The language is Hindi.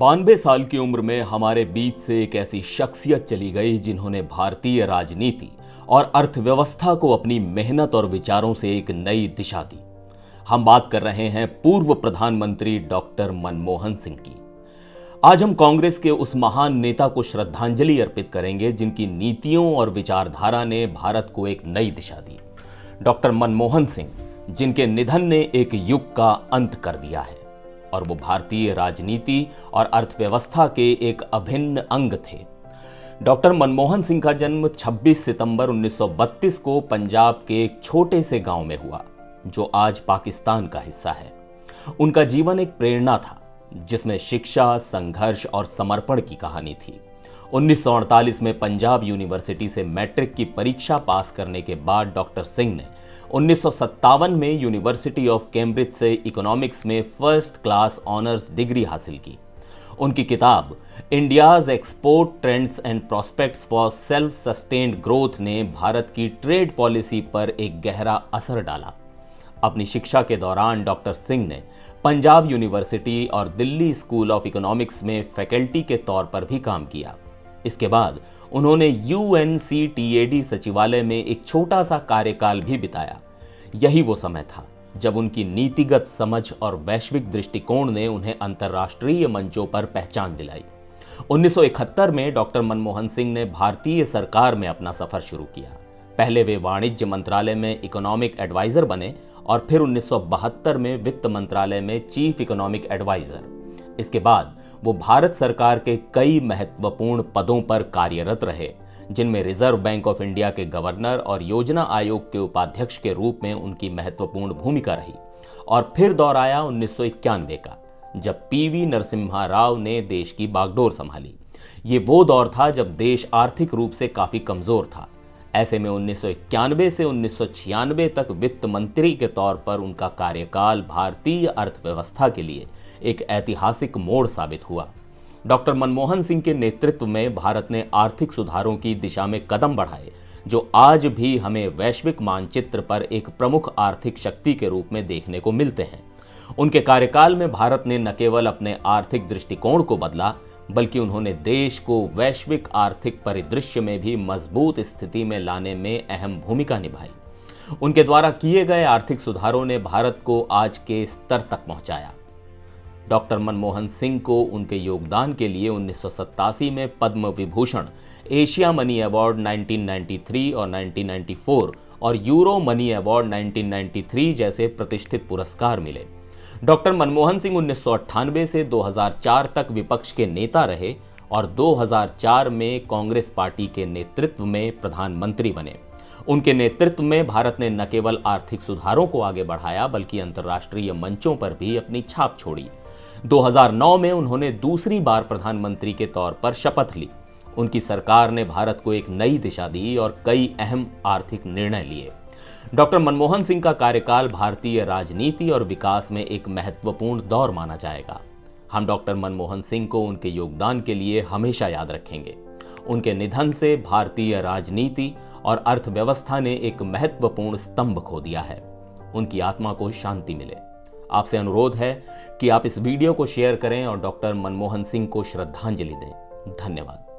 92 साल की उम्र में हमारे बीच से एक ऐसी शख्सियत चली गई जिन्होंने भारतीय राजनीति और अर्थव्यवस्था को अपनी मेहनत और विचारों से एक नई दिशा दी। हम बात कर रहे हैं पूर्व प्रधानमंत्री डॉक्टर मनमोहन सिंह की। आज हम कांग्रेस के उस महान नेता को श्रद्धांजलि अर्पित करेंगे जिनकी नीतियों और विचारधारा ने भारत को एक नई दिशा दी। डॉक्टर मनमोहन सिंह, जिनके निधन ने एक युग का अंत कर दिया है और वो भारतीय राजनीति और अर्थव्यवस्था के एक अभिन्न अंग थे। डॉक्टर मनमोहन सिंह का जन्म 26 सितंबर 1932 को पंजाब के एक छोटे से गांव में हुआ जो आज पाकिस्तान का हिस्सा है। उनका जीवन एक प्रेरणा था जिसमें शिक्षा, संघर्ष और समर्पण की कहानी थी। 1948 में पंजाब यूनिवर्सिटी से मैट्रिक की परीक्षा पास करने के बाद डॉक्टर सिंह ने 1957 में यूनिवर्सिटी ऑफ कैम्ब्रिज से इकोनॉमिक्स में फर्स्ट क्लास ऑनर्स डिग्री हासिल की। उनकी किताब India's export trends and prospects for self sustained growth ने भारत की ट्रेड पॉलिसी पर एक गहरा असर डाला। अपनी शिक्षा के दौरान डॉक्टर सिंह ने पंजाब यूनिवर्सिटी और दिल्ली स्कूल ऑफ इकोनॉमिक्स में फैकल्टी के तौर पर भी काम किया। इसके बाद उन्होंने UNCTAD सचिवालय में एक छोटा सा कार्यकाल भी बिताया। यही वो समय था जब उनकी नीतिगत समझ और वैश्विक दृष्टिकोण ने उन्हें अंतर्राष्ट्रीय मंचों पर पहचान दिलाई। 1971 में डॉक्टर मनमोहन सिंह ने भारतीय सरकार में अपना सफर शुरू किया। पहले वे वाणिज्य मंत्रालय में इकोनॉमिक एडवाइजर बने और फिर 1972 में वित्त मंत्रालय में चीफ इकोनॉमिक एडवाइजर। इसके बाद वो भारत सरकार के कई महत्वपूर्ण पदों पर कार्यरत रहे, जिनमें रिजर्व बैंक ऑफ इंडिया के गवर्नर और योजना आयोग के उपाध्यक्ष के रूप में उनकी महत्वपूर्ण भूमिका रही। और फिर दौर आया 1991 का, जब PV नरसिम्हा राव ने देश की बागडोर संभाली। ये वो दौर था जब देश आर्थिक रूप से काफी कमजोर था। ऐसे में 1991 से 1996 तक वित्त मंत्री के तौर पर उनका कार्यकाल भारतीय अर्थव्यवस्था के लिए एक ऐतिहासिक मोड़ साबित हुआ। डॉक्टर मनमोहन सिंह के नेतृत्व में भारत ने आर्थिक सुधारों की दिशा में कदम बढ़ाए जो आज भी हमें वैश्विक मानचित्र पर एक प्रमुख आर्थिक शक्ति के रूप में देखने को मिलते हैं। उनके कार्यकाल में भारत ने न केवल अपने आर्थिक दृष्टिकोण को बदला, बल्कि उन्होंने देश को वैश्विक आर्थिक परिदृश्य में भी मजबूत स्थिति में लाने में अहम भूमिका निभाई। उनके द्वारा किए गए आर्थिक सुधारों ने भारत को आज के स्तर तक पहुंचाया। डॉक्टर मनमोहन सिंह को उनके योगदान के लिए 1987 में Padma Vibhushan, Asia money award 1993 और 1994 और यूरो मनी अवार्ड 1993 जैसे प्रतिष्ठित पुरस्कार मिले। डॉक्टर मनमोहन सिंह 1998 से 2004 तक विपक्ष के नेता रहे और 2004 में कांग्रेस पार्टी के नेतृत्व में प्रधानमंत्री बने। उनके नेतृत्व में भारत ने न केवल आर्थिक सुधारों को आगे बढ़ाया बल्कि अंतर्राष्ट्रीय मंचों पर भी अपनी छाप छोड़ी। 2009 में उन्होंने दूसरी बार प्रधानमंत्री के तौर पर शपथ ली। उनकी सरकार ने भारत को एक नई दिशा दी और कई अहम आर्थिक निर्णय लिए। डॉक्टर मनमोहन सिंह का कार्यकाल भारतीय राजनीति और विकास में एक महत्वपूर्ण दौर माना जाएगा। हम डॉक्टर मनमोहन सिंह को उनके योगदान के लिए हमेशा याद रखेंगे। उनके निधन से भारतीय राजनीति और अर्थव्यवस्था ने एक महत्वपूर्ण स्तंभ खो दिया है। उनकी आत्मा को शांति मिले। आपसे अनुरोध है कि आप इस वीडियो को शेयर करें और डॉक्टर मनमोहन सिंह को श्रद्धांजलि दें। धन्यवाद।